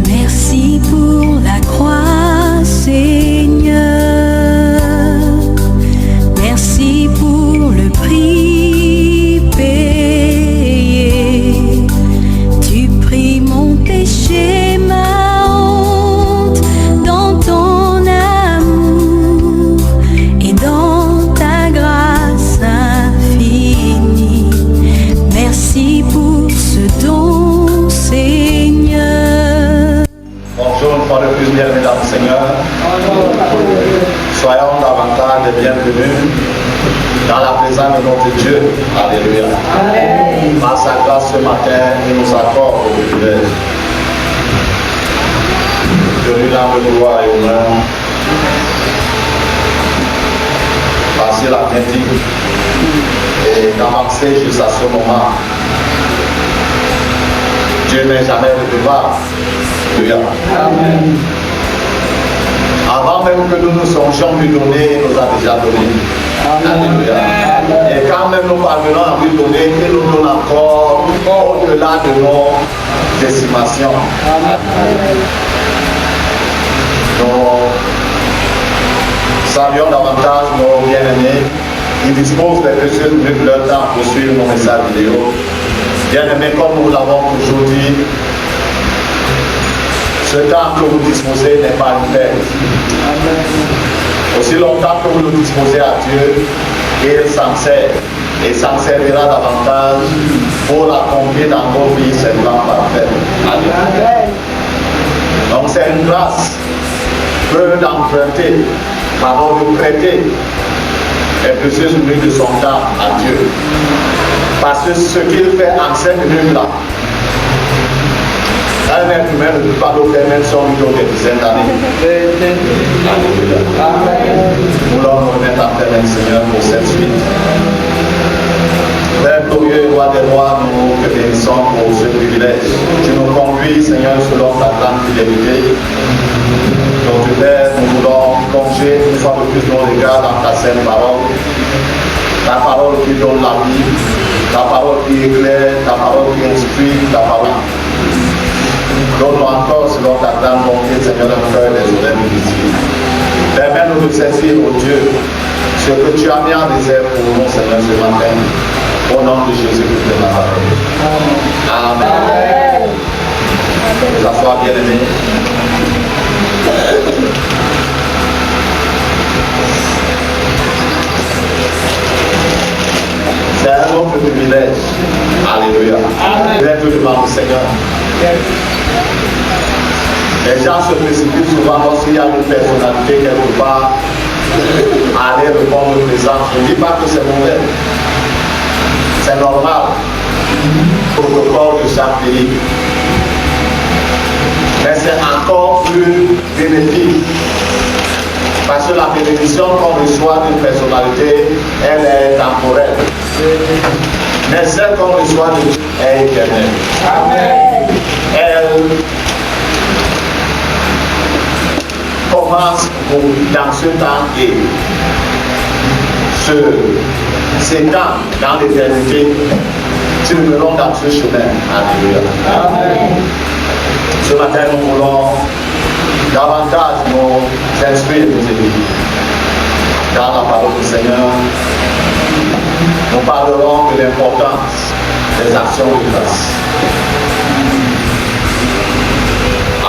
Merci pour la croix, Seigneur. Merci pour le prix payé. Tu pris mon péché, ma honte, dans ton amour et dans ta grâce infinie. Merci pour ce don, Seigneur. Bonjour, une fois de plus, bienvenue dans le Seigneur. Soyons davantage les bienvenus dans la présence de notre Dieu. Alléluia. Par sa grâce ce matin, il nous accorde le privilège de lui rendre gloire et honneur. Passer la critique et d'avancer jusqu'à ce moment. Dieu n'est jamais redevable. Alléluia. Amen. Avant même que nous nous songions lui donner, il nous a déjà donné. Alléluia. Et quand même nous parvenons à lui donner, il nous donne encore au-delà de nos estimations. Nous saluons davantage nos bien-aimés. Ils disposent des précieuses minutes de leur temps pour suivre nos messages vidéo. Bien-aimés, comme nous l'avons toujours dit, ce temps que vous disposez n'est pas une perte. Aussi longtemps que vous le disposez à Dieu, il s'en sert et s'en servira davantage pour l'accomplir dans vos vies, ses plans parfaits. Donc c'est une grâce que d'emprunter, pardon, de prêter les précieuses minutes de son temps à Dieu. Parce que ce qu'il fait en 5 minutes là, un être humain ne peut pas le faire même si on lui donne des dizaines d'années. Alléluia. Nous l'avons remettre en terre, Seigneur, pour cette suite. Père glorieux, roi des rois, nous te bénissons pour ce privilège. Tu nous conduis, Seigneur, selon ta grande fidélité. Donc, Père, nous voulons plonger une fois de plus nos regards dans ta sainte parole. Ta parole qui donne la vie, ta parole qui éclaire, ta parole qui instruit, ta parole. Donne-nous encore, selon ta grande bonté, Seigneur, un cœur des oreilles visibles. Permets-nous de saisir, oh Dieu, ce que tu as mis en réserve pour nous, Seigneur, ce matin. Au nom de Jésus-Christ de Nazareth. Amen. Vous asseoir, bien-aimés. C'est un autre privilège. Alléluia. D'être devant le Seigneur. Les gens se précipitent souvent lorsqu'il y a une personnalité quelque part à aller répondre présent. Je ne dis pas que c'est mauvais. C'est normal. Protocole de chaque pays. Mais c'est encore plus bénéfique. Parce que la bénédiction qu'on reçoit d'une personnalité, elle est temporaire. Mais celle qu'on reçoit de Dieu est éternelle. Amen. Elle commence dans ce temps et s'étend dans l'éternité. Si nous venons dans ce chemin. Alléluia. Amen. Ce matin, nous voulons davantage nous instruire et nous éduquer. Dans la parole du Seigneur, nous parlerons de l'importance des actions de grâce.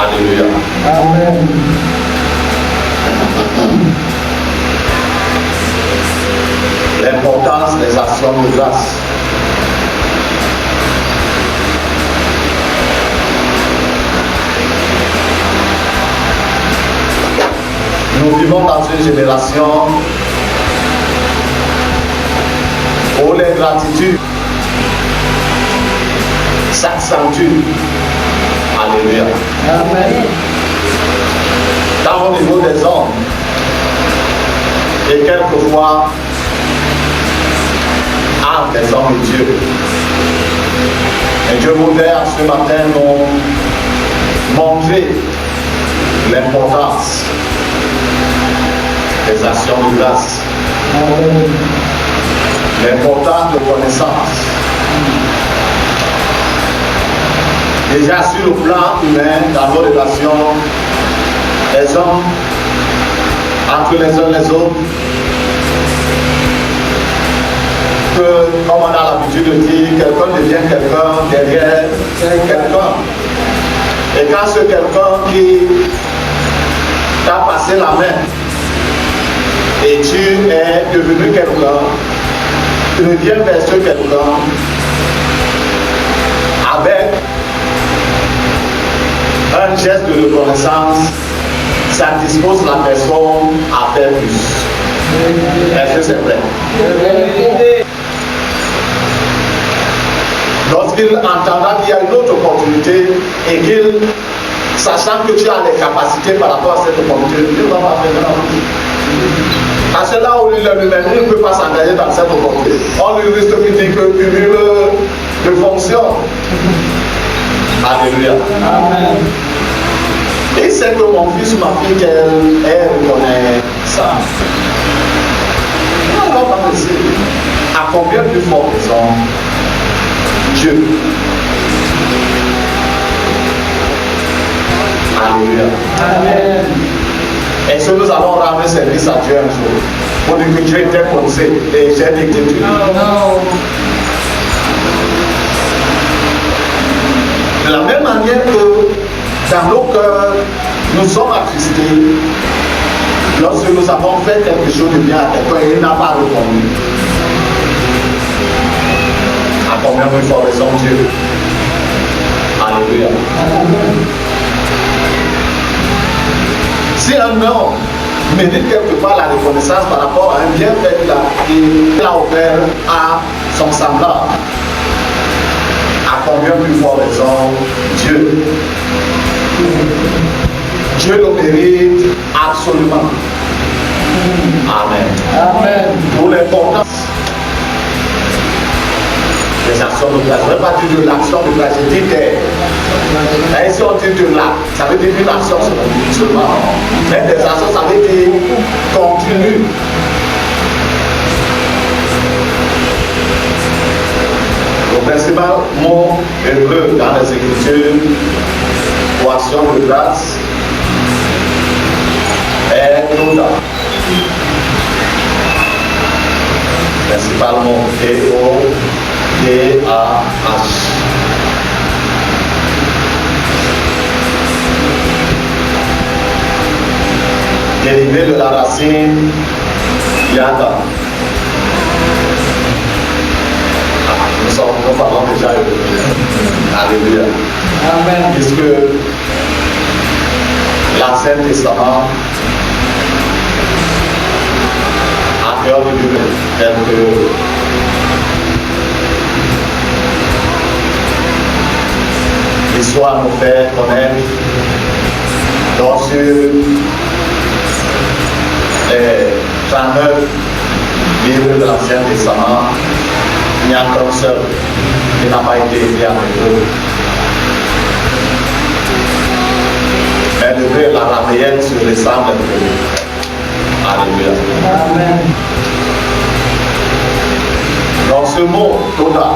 Alléluia. Amen. L'importance des actions de grâce. Nous vivons dans une génération où l'ingratitude s'accentue. Alléluia. Amen. Dans au niveau des hommes, et quelquefois entre les hommes et Dieu. Et Dieu voudrait ce matin nous montrer l'importance les actions de grâce, l'importance de connaissance. Déjà sur le plan humain, dans nos relations, les hommes, entre les uns et les autres, que, comme on a l'habitude de dire, quelqu'un devient quelqu'un derrière quelqu'un. Et quand c'est quelqu'un qui t'a passé la main et tu es devenu quelqu'un, tu reviens vers ce quelqu'un avec un geste de reconnaissance, ça dispose la personne à faire plus. Est-ce que c'est vrai? Lorsqu'il entendra qu'il y a une autre opportunité et qu'il, sachant que tu as les capacités par rapport à cette opportunité, il ne va pas faire ça. Parce que là où il ne peut pas s'engager dans cette opportunité, on lui risque de dire que cumule de fonctions. Alléluia. Amen. Et c'est que mon fils ou ma fille, elle reconnaît ça. On ne va pas me dire à combien plus fort raison Dieu. Alléluia. Amen. Est-ce que nous allons rendre service à Dieu un jour pour dire que Dieu était posé et j'ai dit que Dieu? Non. De la même manière que dans nos cœurs, nous sommes attristés lorsque nous avons fait quelque chose de bien à quelqu'un et il n'a pas répondu. À combien de fois raison Dieu? Alléluia. Si un homme mérite quelque part la reconnaissance par rapport à un bienfait qu'il a offert à son semblable, à combien plus fort raison Dieu? Dieu le mérite absolument. Amen. Amen. Pour l'importance des actions de grâce. Je ne veux pas dire de l'action de grâce, je dis des. Et si on dit de l'acte, ça veut dire une action seulement. Mais des actions, ça veut dire continue. Le principal mot hébreu dans les Écritures pour action de grâce est Toda. Principal mot T-O-D-A-H. Dérivé de la racine Yada. Nous parlons déjà Alléluia. Amen. Puisque l'Ancien Testament a peur de Dieu tel que l'histoire nous fait connaître dans les 39 livres de l'Ancien Testament. Il n'y a qu'un seul qui n'a pas été écrit avec eux. Mais le vrai, l'araméenne se ressemble un peu. Alléluia. Amen. Donc ce mot, Toda,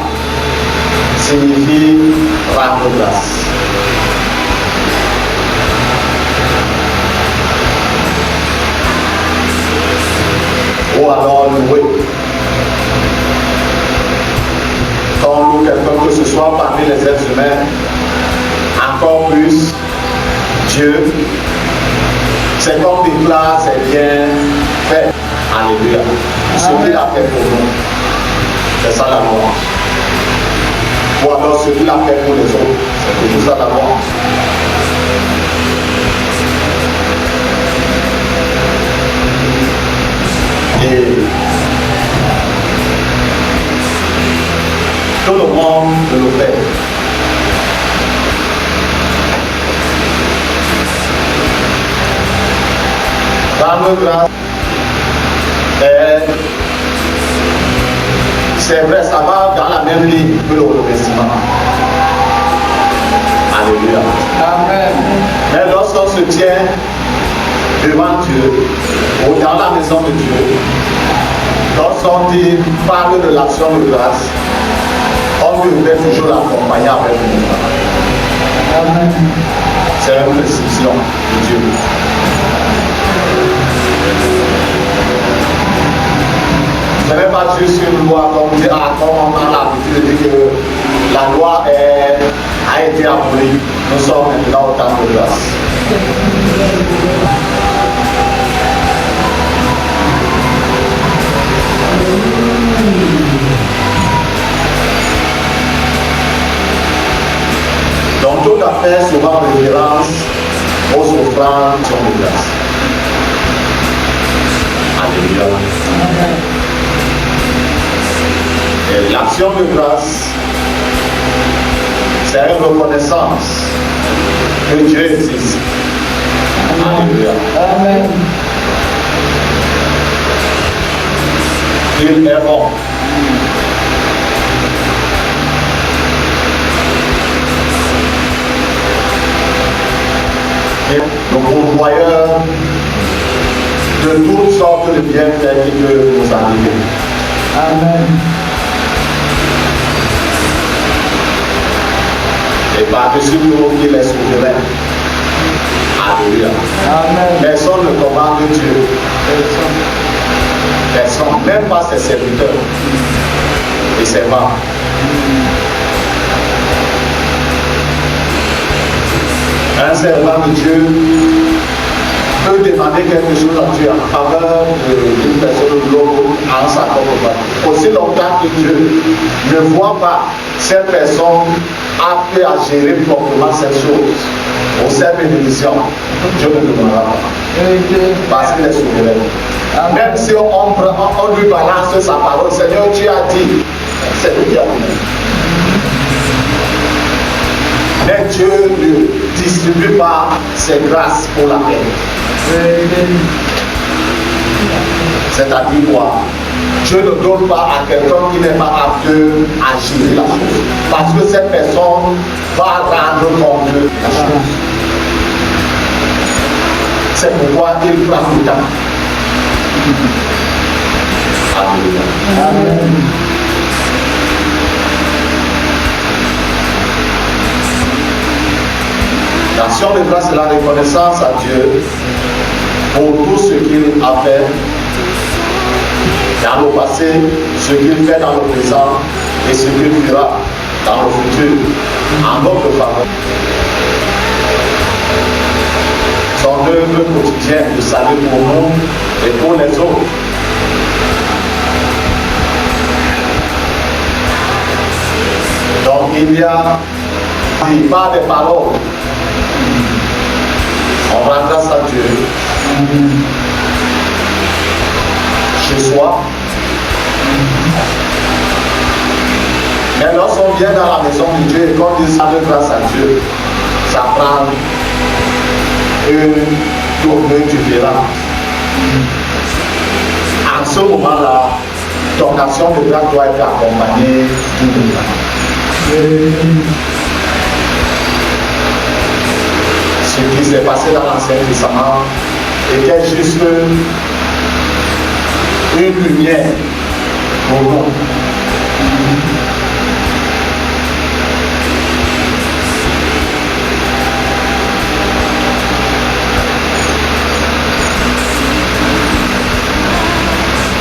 signifie rendre grâce. Ou alors louer. Quand on loue quelqu'un, que ce soit parmi les êtres humains, encore plus Dieu, c'est comme déclare, c'est bien fait. Alléluia. Ce qu'il a fait pour nous, c'est ça la louange. Ou alors ce qu'il a fait pour les autres, c'est pour ça la louange. Et tout le monde le fait. Rendre grâce, c'est vrai, ça va dans la même ligne que le remerciement. Alléluia. Amen. Mais lorsqu'on se tient devant Dieu, ou dans la maison de Dieu, lorsqu'il parle de l'action de grâce, on devrait toujours l'accompagner avec une offrande. C'est une précision de Dieu. Ce n'est pas juste une loi comme on a l'habitude de dire que la loi a été abolie. Nous sommes maintenant au temps de grâce. Donc tout à fait souvent référence aux offrandes de grâce. Alléluia. Et l'action de grâce, c'est une reconnaissance que Dieu existe. Alléluia. Amen. Il est bon. Et le pourvoyeur de toutes sortes de bienfaits qui peuvent nous arriver. Amen. Et par-dessus tout, il est souverain. Alléluia. Amen. Personne ne commande Dieu. Personne, même pas ses serviteurs et ses membres. Un servant de Dieu peut demander quelque chose à Dieu en faveur d'une personne ou de l'autre en sa propre. Aussi longtemps que Dieu ne voit pas cette personne apte à gérer proprement cette chose ou cette bénédiction, Dieu ne demandera pas. Parce qu'il est souverain. Même si on lui balance sa parole, Seigneur, tu as dit, c'est lui qui a dit. Mais Dieu ne distribue pas ses grâces pour la peine. C'est-à-dire quoi? Dieu ne donne pas à quelqu'un qui n'est pas apte à gérer la chose. Parce que cette personne va rendre compte de la chose. C'est pourquoi il prend le temps. Alléluia. Amen. L'action de grâce, c'est la reconnaissance à Dieu pour tout ce qu'il a fait dans le passé, ce qu'il fait dans le présent et ce qu'il fera dans le futur en notre faveur. Son œuvre quotidienne de salut pour nous et pour les autres. Donc il y a pas des paroles. On rend grâce à Dieu chez soi. Mais lorsqu'on vient dans la maison de Dieu et qu'on dit ça de grâce à Dieu, ça prend une tournure différente. En ce moment-là, ton action de grâce doit être accompagnée d'une grâce. Ce qui s'est passé dans l'Ancien Testament était juste une lumière pour nous.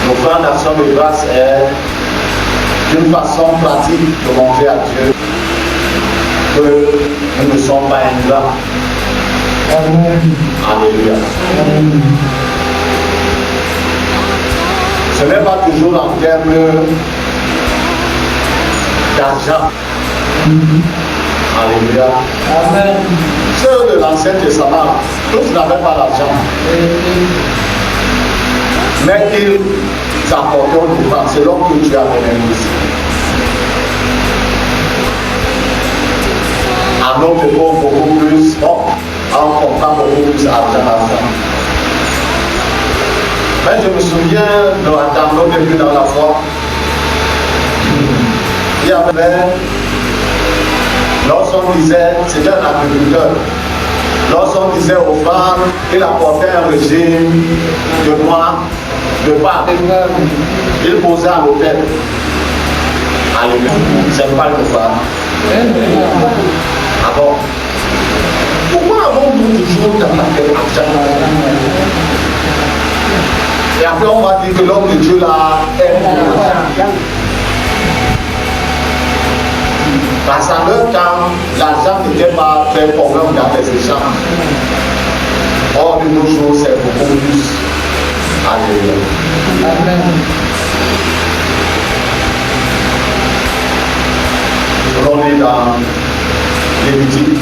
L'offrande d'action de grâce est une façon pratique de montrer à Dieu que nous ne sommes pas ingrats. Amen. Alléluia. Amen. Ce n'est pas toujours en termes d'argent. Alléluia. Amen. Ceux de l'Ancien Testament, tous n'avaient pas d'argent. Mais ils apportaient une offrande selon que Dieu avait ici. À notre époque, beaucoup plus, bon, on comprend beaucoup plus d'argent. Mais je me souviens dans nos débuts dans la foi, il y avait, lorsqu'on disait, c'était un agriculteur, Lorsqu'on disait aux femmes qu'il apportait un régime de noix, de pâte, il posait à l'autel. Alléluia. C'est pas le femme. Ah bon? Pourquoi avons-nous toujours dans la tête argent? Et après on va dire que l'homme de Dieu là est pour l'argent. Parce qu'à leur temps, l'argent n'était pas très problème dans les échanges. Or, de nos jours, c'est beaucoup plus. Alléluia. Amen. On est dans Lévitique.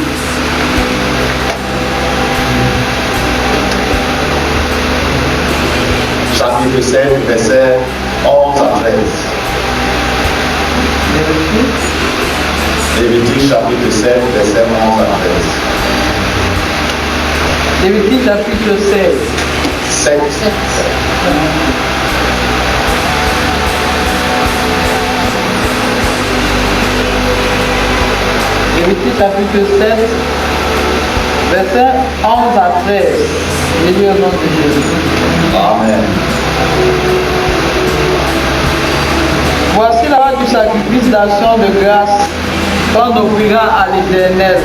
Chapitre 7, verset 11 à 13. Lévitique chapitre 7, verset 11 à 13. Lévitique chapitre 7. Lévitique chapitre 7, verset 11 à 13. Béni au nom de Jésus. Amen. Voici la loi du sacrifice d'action de grâce qu'on offrira à l'Éternel.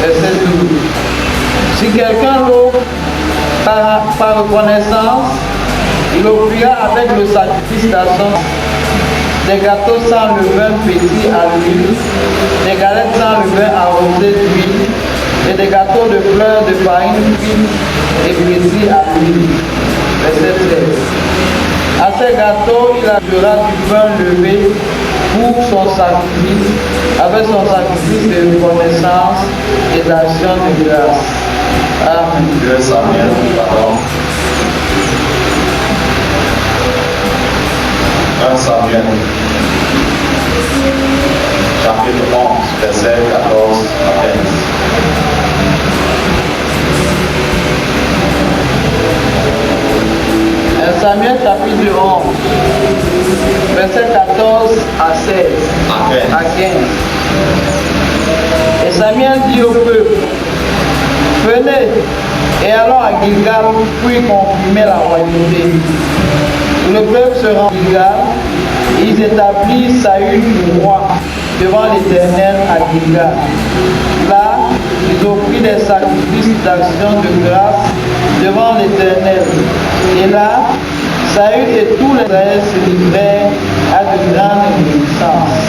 Verset 12. Si quelqu'un l'offre par reconnaissance, il offrira avec le sacrifice d'action des gâteaux sans levain pétris à l'huile, des galettes sans levain arrosées d'huile, et des gâteaux de fleurs de farine fine et pétris à l'huile. Verset 13. À ces gâteaux, il ajoutera du pain levé pour son sacrifice, avec son sacrifice de reconnaissance et d'action de grâce. Amen. Dieu Samuel, pardon. 1 Samuel, chapitre 11, verset 14 à 15. Samuel chapitre 11, verset 14 à 16, à 15. Et Samuel dit au peuple, venez et allons à Gilgal pour y confirmer la royauté. Le peuple se rend à Gilgal et ils établissent Saül roi devant l'Éternel à Gilgal. Là, ils offrirent des sacrifices d'action de grâce devant l'Éternel. Et là, Saül et tous les Israéliens se livrèrent à de grandes réjouissances.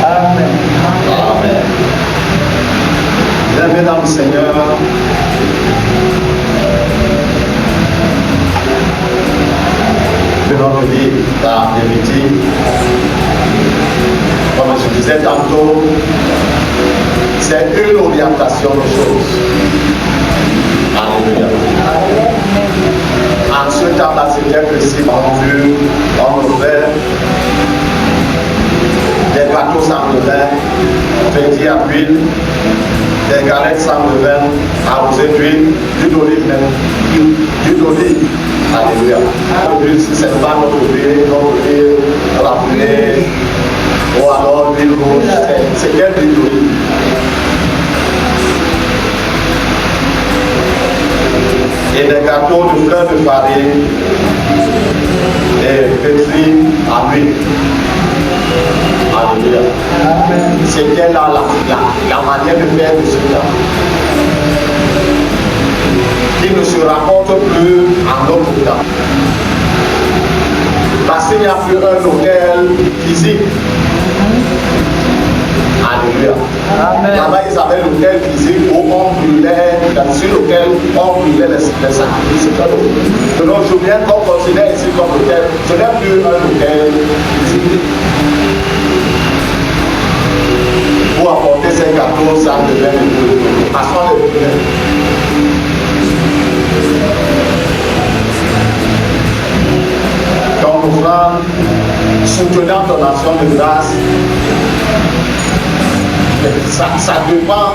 Amen. Amen. Bien, mesdames, Seigneur, venons de lire dans Lévitique, comme je disais tantôt, c'est une orientation de choses. Alléluia. En ce temps-là, c'était précis, on ouvrait des bateaux sans levain, pétris à l'huile, des galettes sans levain, arrosées d'huile, d'huile d'olive même, d'huile d'olive. Alléluia. L'huile, si ce n'est pas notre huile raffinée, ou alors l'huile rouge, c'est quelle huile d'olive? Et des gâteaux de fleurs de farine et pétris à l'huile. Alléluia. C'était là la manière de faire de ce temps. Qui ne se rapporte plus en notre temps. Parce qu'il n'y a plus un hôtel physique. Alléluia. Là-bas, ils avaient l'hôtel physique où on brûlait, sur lequel on brûlait les sacrifices. De nos jours, bien qu'on considère ici comme hôtel, ce n'est plus un hôtel physique. Pour apporter ces gâteaux, ça devait être parce qu'on les brûlait. Donc, nous frères, soutenant ton action de grâce, ça dépend